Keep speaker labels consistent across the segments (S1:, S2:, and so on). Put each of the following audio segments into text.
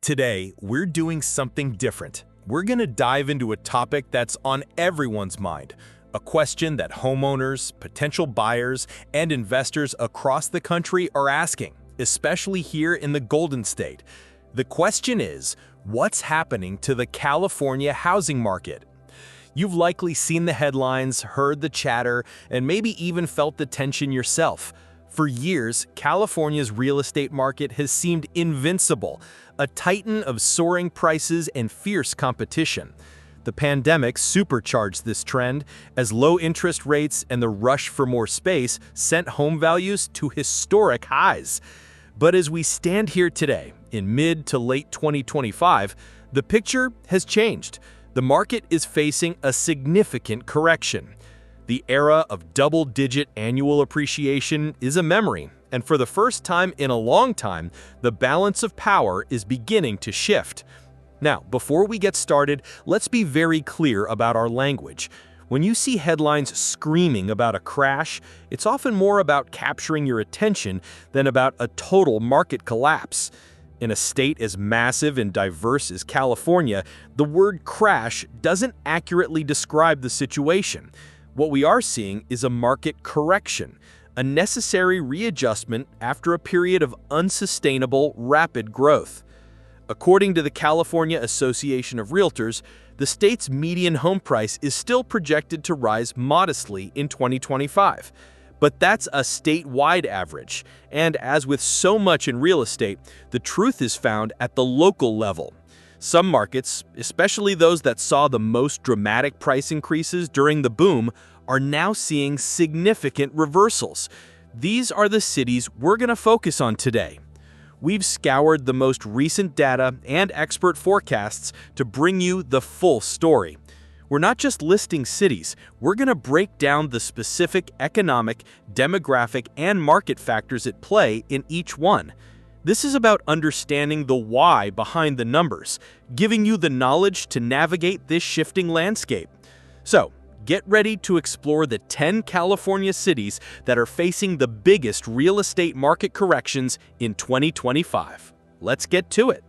S1: Today, we're doing something different. We're going to dive into a topic that's on everyone's mind, a question that homeowners, potential buyers, and investors across the country are asking, especially here in the Golden State. The question is, what's happening to the California housing market? You've likely seen the headlines, heard the chatter, and maybe even felt the tension yourself. For years, California's real estate market has seemed invincible, a titan of soaring prices and fierce competition. The pandemic supercharged this trend as low interest rates and the rush for more space sent home values to historic highs. But as we stand here today, in mid to late 2025, the picture has changed. The market is facing a significant correction. The era of double-digit annual appreciation is a memory, and for the first time in a long time, the balance of power is beginning to shift. Now, before we get started, let's be very clear about our language. When you see headlines screaming about a crash, it's often more about capturing your attention than about a total market collapse. In a state as massive and diverse as California, the word crash doesn't accurately describe the situation. What we are seeing is a market correction, a necessary readjustment after a period of unsustainable, rapid growth. According to the California Association of Realtors, the state's median home price is still projected to rise modestly in 2025. But that's a statewide average, and as with so much in real estate, the truth is found at the local level. Some markets, especially those that saw the most dramatic price increases during the boom, are now seeing significant reversals. These are the cities we're going to focus on today. We've scoured the most recent data and expert forecasts to bring you the full story. We're not just listing cities, we're going to break down the specific economic, demographic, and market factors at play in each one. This is about understanding the why behind the numbers, giving you the knowledge to navigate this shifting landscape. So, get ready to explore the 10 California cities that are facing the biggest real estate market corrections in 2025. Let's get to it.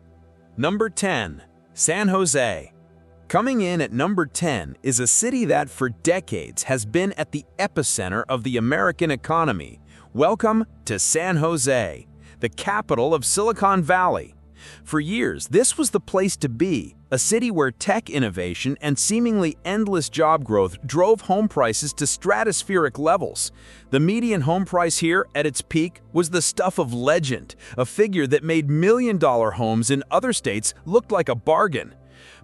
S2: Number 10. San Jose. Coming in at number 10 is a city that for decades has been at the epicenter of the American economy. Welcome to San Jose, the capital of Silicon Valley. For years, this was the place to be, a city where tech innovation and seemingly endless job growth drove home prices to stratospheric levels. The median home price here, at its peak, was the stuff of legend, a figure that made million-dollar homes in other states look like a bargain.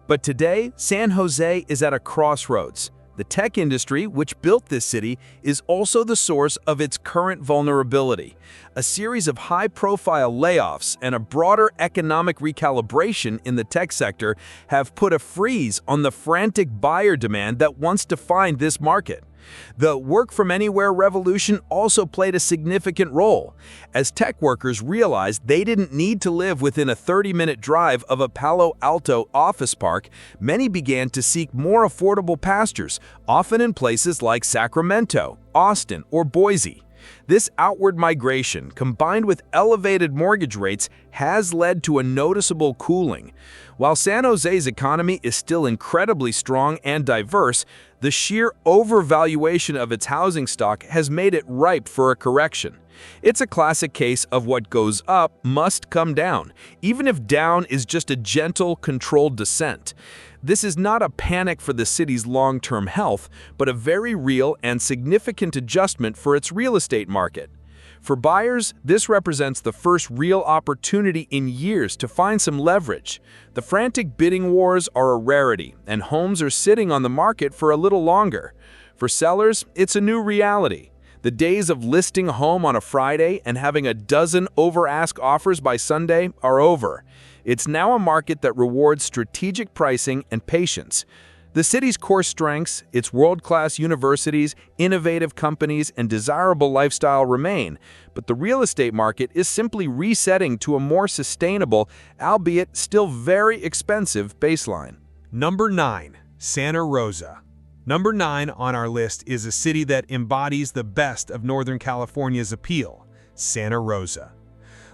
S2: But today, San Jose is at a crossroads. The tech industry, which built this city, is also the source of its current vulnerability. A series of high-profile layoffs and a broader economic recalibration in the tech sector have put a freeze on the frantic buyer demand that once defined this market. The work-from-anywhere revolution also played a significant role, as tech workers realized they didn't need to live within a 30-minute drive of a Palo Alto office park. Many began to seek more affordable pastures, often in places like Sacramento, Austin, or Boise. This outward migration, combined with elevated mortgage rates, has led to a noticeable cooling. While San Jose's economy is still incredibly strong and diverse, the sheer overvaluation of its housing stock has made it ripe for a correction. It's a classic case of what goes up must come down, even if down is just a gentle, controlled descent. This is not a panic for the city's long-term health, but a very real and significant adjustment for its real estate market. For buyers, this represents the first real opportunity in years to find some leverage. The frantic bidding wars are a rarity, and homes are sitting on the market for a little longer. For sellers, it's a new reality. The days of listing a home on a Friday and having a dozen over-ask offers by Sunday are over. It's now a market that rewards strategic pricing and patience. The city's core strengths, its world-class universities, innovative companies, and desirable lifestyle remain, but the real estate market is simply resetting to a more sustainable, albeit still very expensive, baseline.
S3: Number 9. Santa Rosa. Number 9 on our list is a city that embodies the best of Northern California's appeal, Santa Rosa.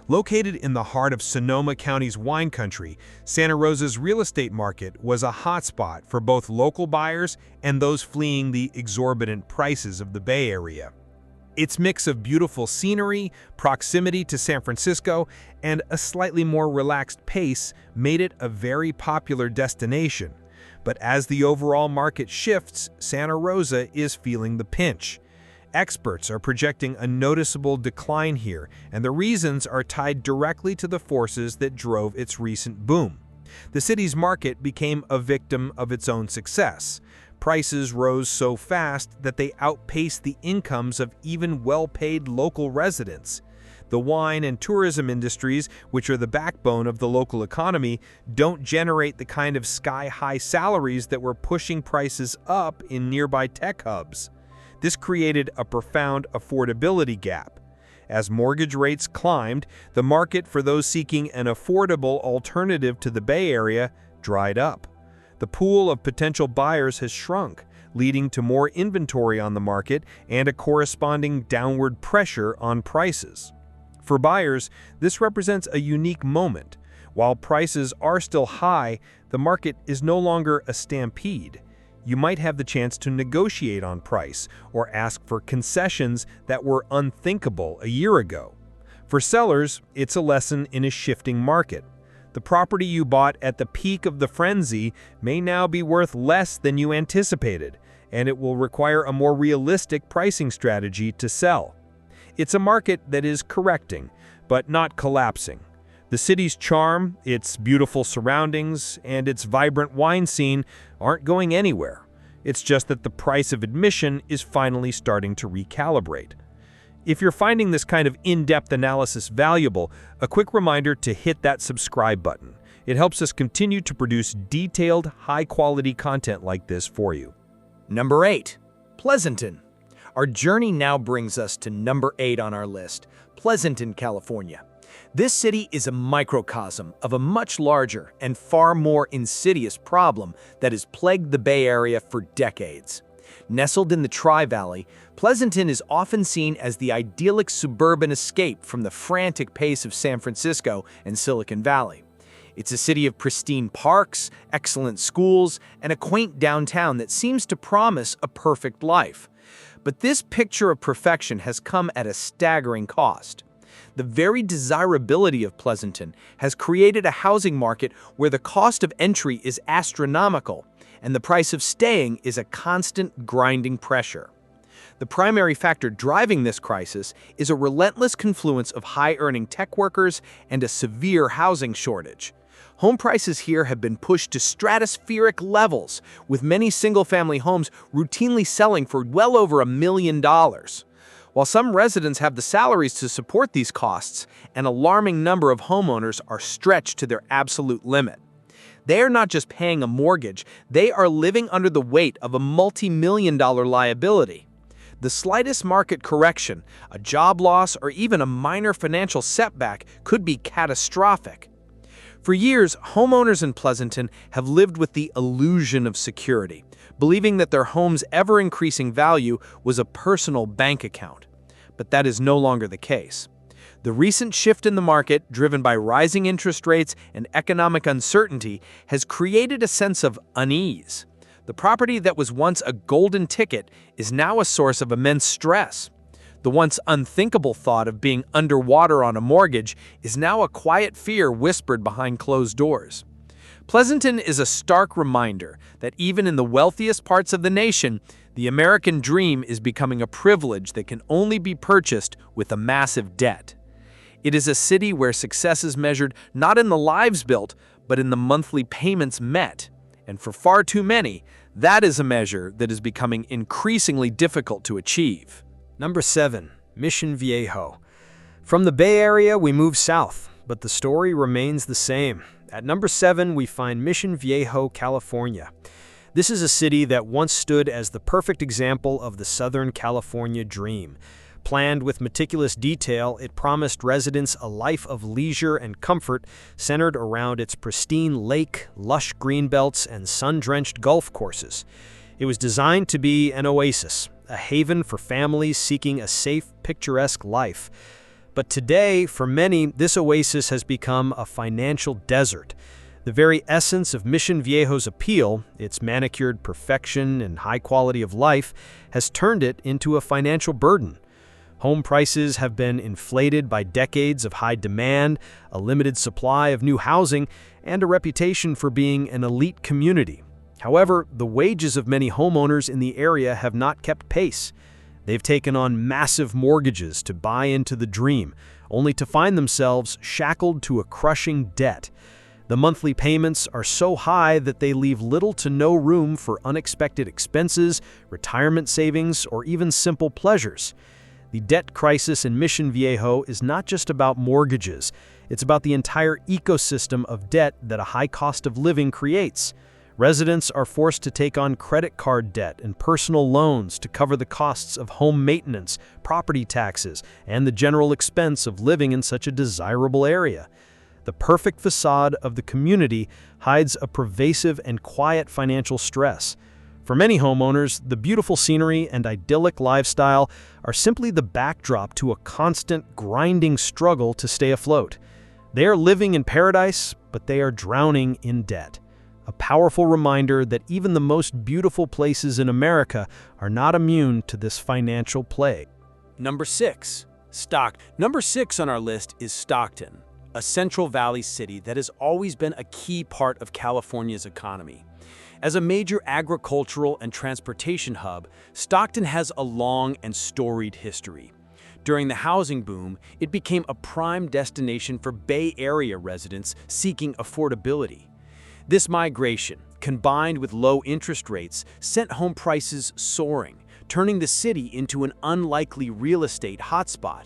S3: Located in the heart of Sonoma County's wine country, Santa Rosa's real estate market was a hotspot for both local buyers and those fleeing the exorbitant prices of the Bay Area. Its mix of beautiful scenery, proximity to San Francisco, and a slightly more relaxed pace made it a very popular destination. But as the overall market shifts, Santa Rosa is feeling the pinch. Experts are projecting a noticeable decline here, and the reasons are tied directly to the forces that drove its recent boom. The city's market became a victim of its own success. Prices rose so fast that they outpaced the incomes of even well-paid local residents. The wine and tourism industries, which are the backbone of the local economy, don't generate the kind of sky-high salaries that were pushing prices up in nearby tech hubs. This created a profound affordability gap. As mortgage rates climbed, the market for those seeking an affordable alternative to the Bay Area dried up. The pool of potential buyers has shrunk, leading to more inventory on the market and a corresponding downward pressure on prices. For buyers, this represents a unique moment. While prices are still high, the market is no longer a stampede. You might have the chance to negotiate on price or ask for concessions that were unthinkable a year ago. For sellers, it's a lesson in a shifting market. The property you bought at the peak of the frenzy may now be worth less than you anticipated, and it will require a more realistic pricing strategy to sell. It's a market that is correcting, but not collapsing. The city's charm, its beautiful surroundings, and its vibrant wine scene aren't going anywhere. It's just that the price of admission is finally starting to recalibrate. If you're finding this kind of in-depth analysis valuable, a quick reminder to hit that subscribe button. It helps us continue to produce detailed, high-quality content like this for you.
S1: Number 8. Pleasanton. Our journey now brings us to number 8 on our list, Pleasanton, California. This city is a microcosm of a much larger and far more insidious problem that has plagued the Bay Area for decades. Nestled in the Tri-Valley, Pleasanton is often seen as the idyllic suburban escape from the frantic pace of San Francisco and Silicon Valley. It's a city of pristine parks, excellent schools, and a quaint downtown that seems to promise a perfect life. But this picture of perfection has come at a staggering cost. The very desirability of Pleasanton has created a housing market where the cost of entry is astronomical, and the price of staying is a constant grinding pressure. The primary factor driving this crisis is a relentless confluence of high-earning tech workers and a severe housing shortage. Home prices here have been pushed to stratospheric levels, with many single-family homes routinely selling for well over $1 million. While some residents have the salaries to support these costs, an alarming number of homeowners are stretched to their absolute limit. They are not just paying a mortgage, they are living under the weight of a multi-million-dollar liability. The slightest market correction, a job loss, or even a minor financial setback could be catastrophic. For years, homeowners in Pleasanton have lived with the illusion of security, believing that their home's ever-increasing value was a personal bank account. But that is no longer the case. The recent shift in the market, driven by rising interest rates and economic uncertainty, has created a sense of unease. The property that was once a golden ticket is now a source of immense stress. The once unthinkable thought of being underwater on a mortgage is now a quiet fear whispered behind closed doors. Pleasanton is a stark reminder that even in the wealthiest parts of the nation, the American dream is becoming a privilege that can only be purchased with a massive debt. It is a city where success is measured not in the lives built, but in the monthly payments met. And for far too many, that is a measure that is becoming increasingly difficult to achieve.
S4: Number 7. Mission Viejo. From the Bay Area, we move south, but the story remains the same. At number 7, we find Mission Viejo, California. This is a city that once stood as the perfect example of the Southern California dream. Planned with meticulous detail, it promised residents a life of leisure and comfort centered around its pristine lake, lush greenbelts, and sun-drenched golf courses. It was designed to be an oasis, a haven for families seeking a safe, picturesque life. But today, for many, this oasis has become a financial desert. The very essence of Mission Viejo's appeal, its manicured perfection and high quality of life, has turned it into a financial burden. Home prices have been inflated by decades of high demand, a limited supply of new housing, and a reputation for being an elite community. However, the wages of many homeowners in the area have not kept pace. They've taken on massive mortgages to buy into the dream, only to find themselves shackled to a crushing debt. The monthly payments are so high that they leave little to no room for unexpected expenses, retirement savings, or even simple pleasures. The debt crisis in Mission Viejo is not just about mortgages. It's about the entire ecosystem of debt that a high cost of living creates. Residents are forced to take on credit card debt and personal loans to cover the costs of home maintenance, property taxes, and the general expense of living in such a desirable area. The perfect facade of the community hides a pervasive and quiet financial stress. For many homeowners, the beautiful scenery and idyllic lifestyle are simply the backdrop to a constant, grinding struggle to stay afloat. They are living in paradise, but they are drowning in debt. A powerful reminder that even the most beautiful places in America are not immune to this financial plague.
S2: Number 6. Number 6 on our list is Stockton, a Central Valley city that has always been a key part of California's economy. As a major agricultural and transportation hub, Stockton has a long and storied history. During the housing boom, it became a prime destination for Bay Area residents seeking affordability. This migration, combined with low interest rates, sent home prices soaring, turning the city into an unlikely real estate hotspot.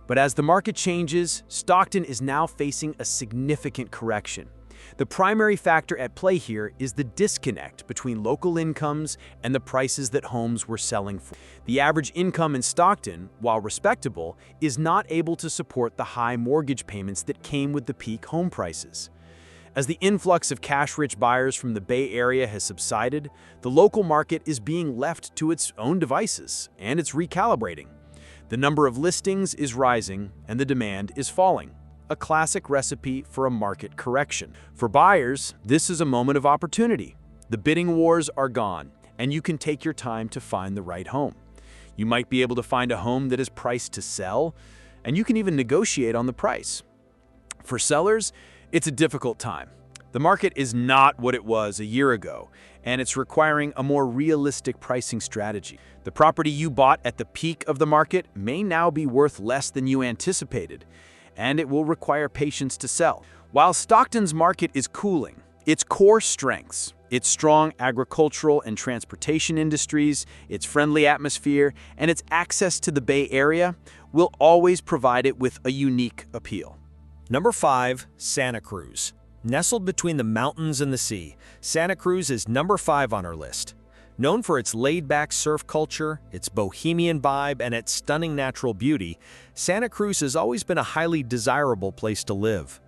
S2: But as the market changes, Stockton is now facing a significant correction. The primary factor at play here is the disconnect between local incomes and the prices that homes were selling for. The average income in Stockton, while respectable, is not able to support the high mortgage payments that came with the peak home prices. As the influx of cash-rich buyers from the Bay Area has subsided, the local market is being left to its own devices, and it's recalibrating. The number of listings is rising, and the demand is falling. A classic recipe for a market correction. For buyers, this is a moment of opportunity. The bidding wars are gone, and you can take your time to find the right home. You might be able to find a home that is priced to sell, and you can even negotiate on the price. For sellers, it's a difficult time. The market is not what it was a year ago, and it's requiring a more realistic pricing strategy. The property you bought at the peak of the market may now be worth less than you anticipated, and it will require patience to sell. While Stockton's market is cooling, its core strengths, its strong agricultural and transportation industries, its friendly atmosphere, and its access to the Bay Area will always provide it with a unique appeal.
S4: Number 5. Santa Cruz. Nestled between the mountains and the sea, Santa Cruz is number 5 on our list. Known for its laid-back surf culture, its bohemian vibe, and its stunning natural beauty, Santa Cruz has always been a highly desirable place to live.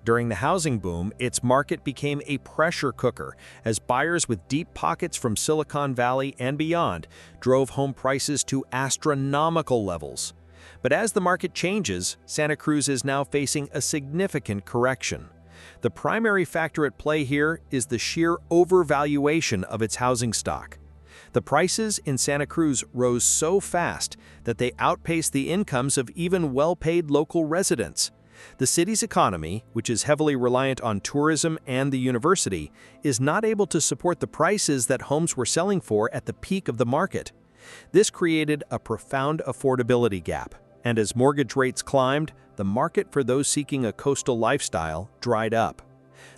S4: During the housing boom, its market became a pressure cooker as buyers with deep pockets from Silicon Valley and beyond drove home prices to astronomical levels. But as the market changes, Santa Cruz is now facing a significant correction. The primary factor at play here is the sheer overvaluation of its housing stock. The prices in Santa Cruz rose so fast that they outpaced the incomes of even well-paid local residents. The city's economy, which is heavily reliant on tourism and the university, is not able to support the prices that homes were selling for at the peak of the market. This created a profound affordability gap, and as mortgage rates climbed, the market for those seeking a coastal lifestyle dried up.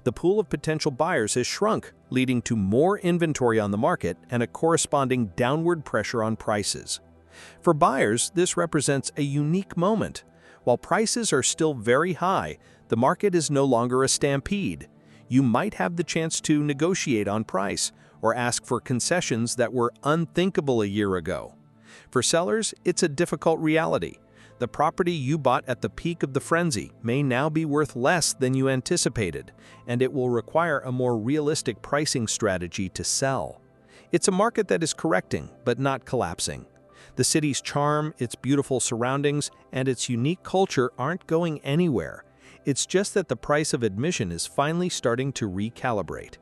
S4: The pool of potential buyers has shrunk, leading to more inventory on the market and a corresponding downward pressure on prices. For buyers, this represents a unique moment. While prices are still very high, the market is no longer a stampede. You might have the chance to negotiate on price or ask for concessions that were unthinkable a year ago. For sellers, it's a difficult reality. The property you bought at the peak of the frenzy may now be worth less than you anticipated, and it will require a more realistic pricing strategy to sell. It's a market that is correcting, but not collapsing.
S1: The city's charm, its beautiful surroundings, and its unique culture aren't going anywhere. It's just that the price of admission is finally starting to recalibrate.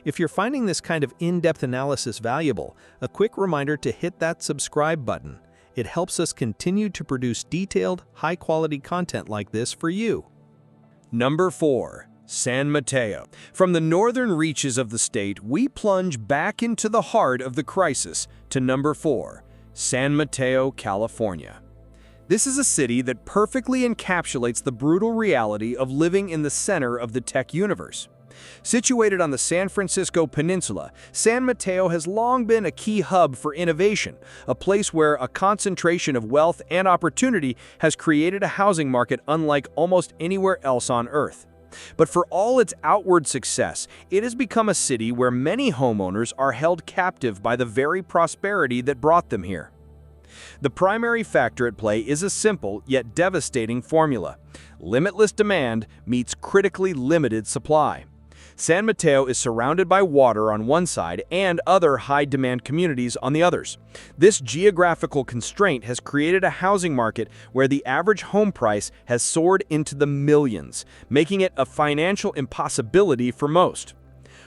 S1: If you're finding this kind of in-depth analysis valuable, a quick reminder to hit that subscribe button. It helps us continue to produce detailed, high-quality content like this for you.
S2: Number 4. San Mateo. From the northern reaches of the state, we plunge back into the heart of the crisis to number 4, San Mateo, California. This is a city that perfectly encapsulates the brutal reality of living in the center of the tech universe. Situated on the San Francisco Peninsula, San Mateo has long been a key hub for innovation, a place where a concentration of wealth and opportunity has created a housing market unlike almost anywhere else on Earth. But for all its outward success, it has become a city where many homeowners are held captive by the very prosperity that brought them here. The primary factor at play is a simple yet devastating formula. Limitless demand meets critically limited supply. San Mateo is surrounded by water on one side and other high-demand communities on the others. This geographical constraint has created a housing market where the average home price has soared into the millions, making it a financial impossibility for most.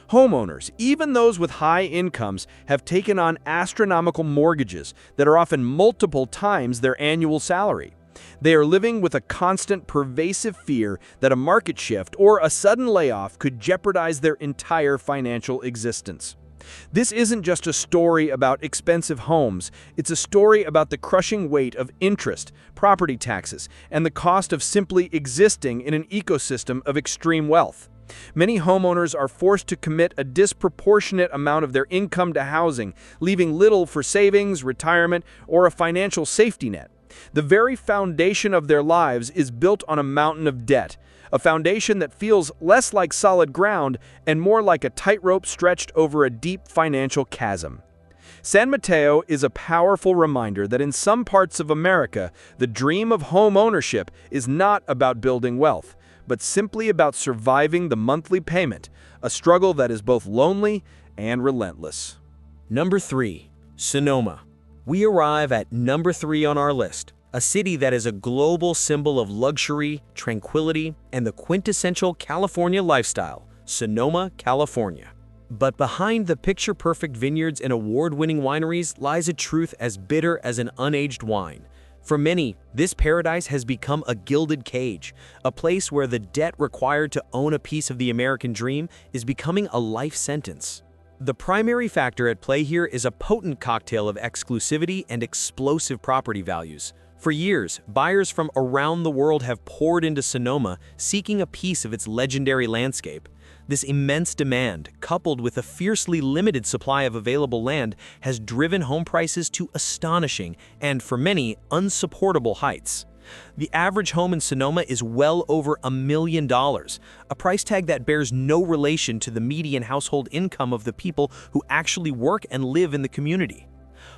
S2: Homeowners, even those with high incomes, have taken on astronomical mortgages that are often multiple times their annual salary. They are living with a constant, pervasive fear that a market shift or a sudden layoff could jeopardize their entire financial existence. This isn't just a story about expensive homes, it's a story about the crushing weight of interest, property taxes, and the cost of simply existing in an ecosystem of extreme wealth. Many homeowners are forced to commit a disproportionate amount of their income to housing, leaving little for savings, retirement, or a financial safety net. The very foundation of their lives is built on a mountain of debt, a foundation that feels less like solid ground and more like a tightrope stretched over a deep financial chasm. San Mateo is a powerful reminder that in some parts of America, the dream of home ownership is not about building wealth, but simply about surviving the monthly payment, a struggle that is both lonely and relentless.
S4: Number 3. Sonoma. We arrive at number 3 on our list, a city that is a global symbol of luxury, tranquility, and the quintessential California lifestyle, Sonoma, California. But behind the picture-perfect vineyards and award-winning wineries lies a truth as bitter as an unaged wine. For many, this paradise has become a gilded cage, a place where the debt required to own a piece of the American dream is becoming a life sentence. The primary factor at play here is a potent cocktail of exclusivity and explosive property values. For years, buyers from around the world have poured into Sonoma, seeking a piece of its legendary landscape. This immense demand, coupled with a fiercely limited supply of available land, has driven home prices to astonishing and, for many, unsupportable heights. The average home in Sonoma is well over $1 million, a price tag that bears no relation to the median household income of the people who actually work and live in the community.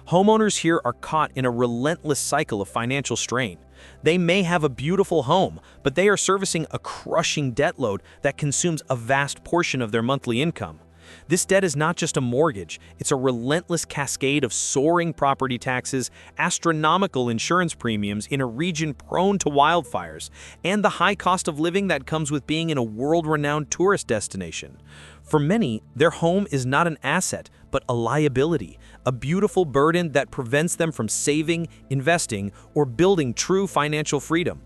S4: Homeowners here are caught in a relentless cycle of financial strain. They may have a beautiful home, but they are servicing a crushing debt load that consumes a vast portion of their monthly income. This debt is not just a mortgage, it's a relentless cascade of soaring property taxes, astronomical insurance premiums in a region prone to wildfires, and the high cost of living that comes with being in a world-renowned tourist destination. For many, their home is not an asset, but a liability, a beautiful burden that prevents them from saving, investing, or building true financial freedom.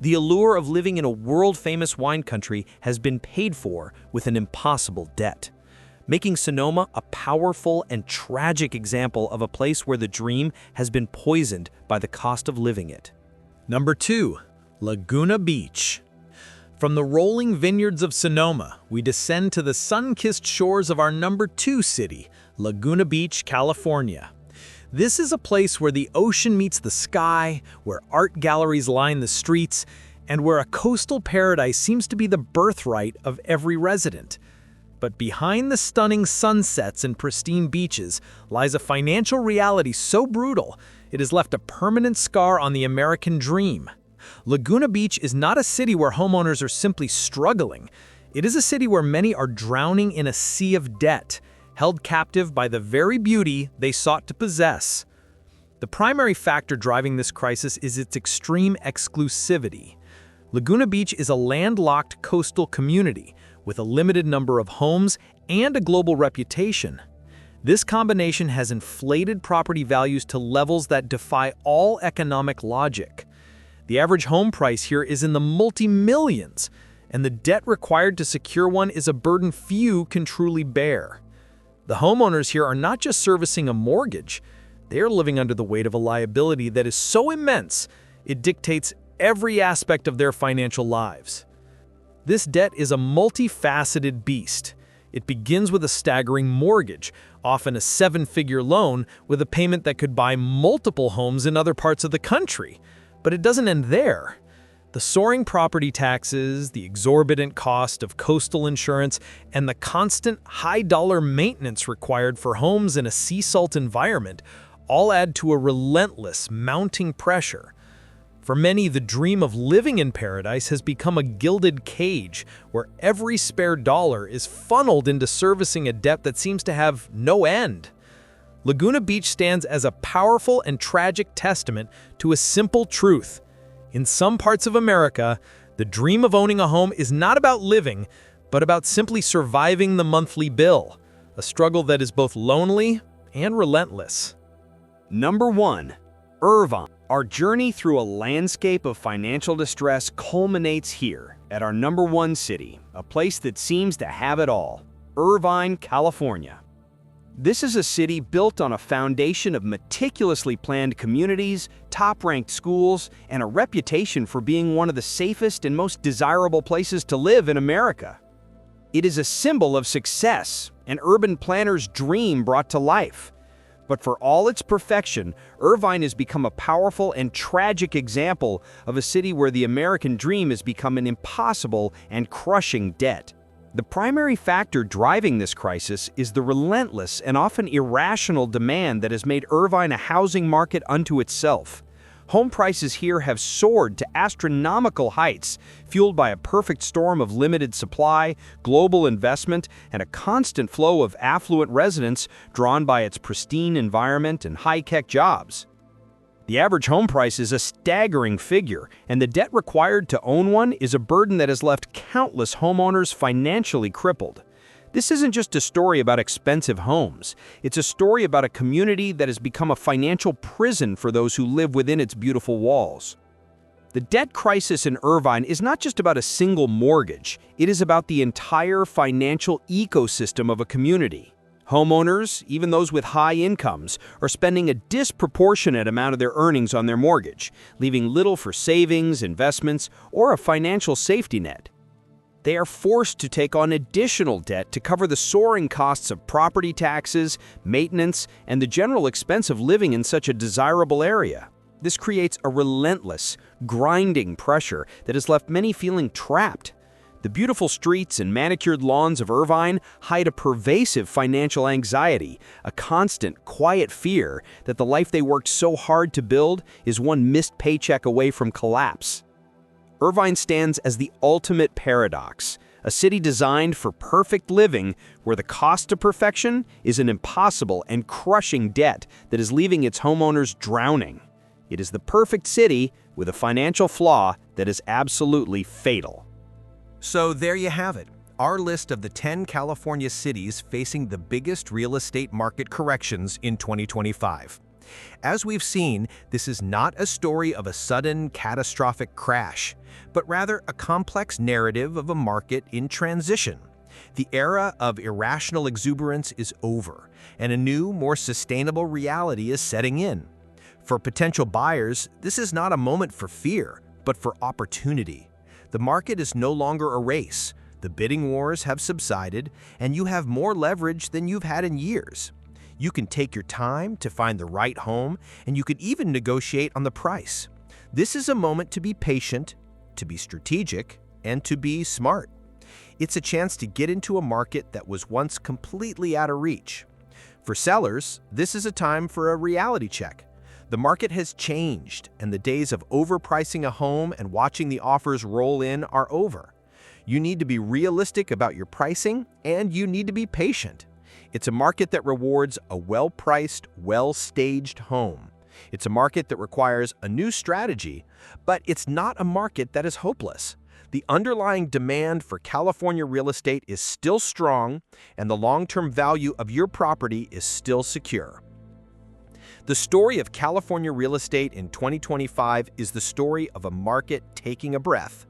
S4: The allure of living in a world-famous wine country has been paid for with an impossible debt, making Sonoma a powerful and tragic example of a place where the dream has been poisoned by the cost of living it.
S1: Number 2. Laguna Beach. From the rolling vineyards of Sonoma, we descend to the sun-kissed shores of our number 2 city, Laguna Beach, California. This is a place where the ocean meets the sky, where art galleries line the streets, and where a coastal paradise seems to be the birthright of every resident. But behind the stunning sunsets and pristine beaches lies a financial reality so brutal, it has left a permanent scar on the American dream. Laguna Beach is not a city where homeowners are simply struggling. It is a city where many are drowning in a sea of debt, held captive by the very beauty they sought to possess. The primary factor driving this crisis is its extreme exclusivity. Laguna Beach is a landlocked coastal community with a limited number of homes and a global reputation. This combination has inflated property values to levels that defy all economic logic. The average home price here is in the multi-millions, and the debt required to secure one is a burden few can truly bear. The homeowners here are not just servicing a mortgage, they are living under the weight of a liability that is so immense, it dictates every aspect of their financial lives. This debt is a multifaceted beast. It begins with a staggering mortgage, often a seven-figure loan with a payment that could buy multiple homes in other parts of the country. But it doesn't end there. The soaring property taxes, the exorbitant cost of coastal insurance, and the constant high-dollar maintenance required for homes in a sea salt environment all add to a relentless, mounting pressure. For many, the dream of living in paradise has become a gilded cage where every spare dollar is funneled into servicing a debt that seems to have no end. Laguna Beach stands as a powerful and tragic testament to a simple truth. In some parts of America, the dream of owning a home is not about living, but about simply surviving the monthly bill, a struggle that is both lonely and relentless.
S2: Number 1. Irvine. Our journey through a landscape of financial distress culminates here, at our number 1 city, a place that seems to have it all, Irvine, California. This is a city built on a foundation of meticulously planned communities, top-ranked schools, and a reputation for being one of the safest and most desirable places to live in America. It is a symbol of success, an urban planner's dream brought to life. But for all its perfection, Irvine has become a powerful and tragic example of a city where the American dream has become an impossible and crushing debt. The primary factor driving this crisis is the relentless and often irrational demand that has made Irvine a housing market unto itself. Home prices here have soared to astronomical heights, fueled by a perfect storm of limited supply, global investment, and a constant flow of affluent residents drawn by its pristine environment and high-tech jobs. The average home price is a staggering figure, and the debt required to own one is a burden that has left countless homeowners financially crippled. This isn't just a story about expensive homes. It's a story about a community that has become a financial prison for those who live within its beautiful walls. The debt crisis in Irvine is not just about a single mortgage. It is about the entire financial ecosystem of a community. Homeowners, even those with high incomes, are spending a disproportionate amount of their earnings on their mortgage, leaving little for savings, investments, or a financial safety net. They are forced to take on additional debt to cover the soaring costs of property taxes, maintenance, and the general expense of living in such a desirable area. This creates a relentless, grinding pressure that has left many feeling trapped. The beautiful streets and manicured lawns of Irvine hide a pervasive financial anxiety, a constant, quiet fear that the life they worked so hard to build is one missed paycheck away from collapse. Irvine stands as the ultimate paradox, a city designed for perfect living where the cost of perfection is an impossible and crushing debt that is leaving its homeowners drowning. It is the perfect city with a financial flaw that is absolutely fatal.
S5: So there you have it, our list of the 10 California cities facing the biggest real estate market corrections in 2025. As we've seen, this is not a story of a sudden, catastrophic crash, but rather a complex narrative of a market in transition. The era of irrational exuberance is over, and a new, more sustainable reality is setting in. For potential buyers, this is not a moment for fear, but for opportunity. The market is no longer a race. The bidding wars have subsided, and you have more leverage than you've had in years. You can take your time to find the right home, and you can even negotiate on the price. This is a moment to be patient, to be strategic, and to be smart. It's a chance to get into a market that was once completely out of reach. For sellers, this is a time for a reality check. The market has changed, and the days of overpricing a home and watching the offers roll in are over. You need to be realistic about your pricing, and you need to be patient. It's a market that rewards a well-priced, well-staged home. It's a market that requires a new strategy, but it's not a market that is hopeless. The underlying demand for California real estate is still strong, and the long-term value of your property is still secure. The story of California real estate in 2025 is the story of a market taking a breath.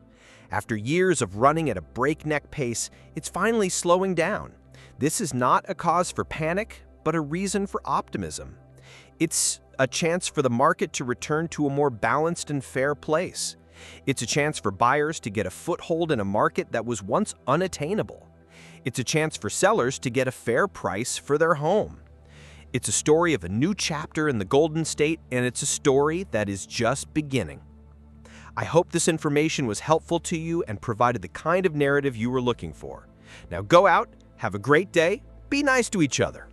S5: After years of running at a breakneck pace, it's finally slowing down. This is not a cause for panic, but a reason for optimism. It's a chance for the market to return to a more balanced and fair place. It's a chance for buyers to get a foothold in a market that was once unattainable. It's a chance for sellers to get a fair price for their home. It's a story of a new chapter in the Golden State, and it's a story that is just beginning. I hope this information was helpful to you and provided the kind of narrative you were looking for. Now go out, have a great day, be nice to each other.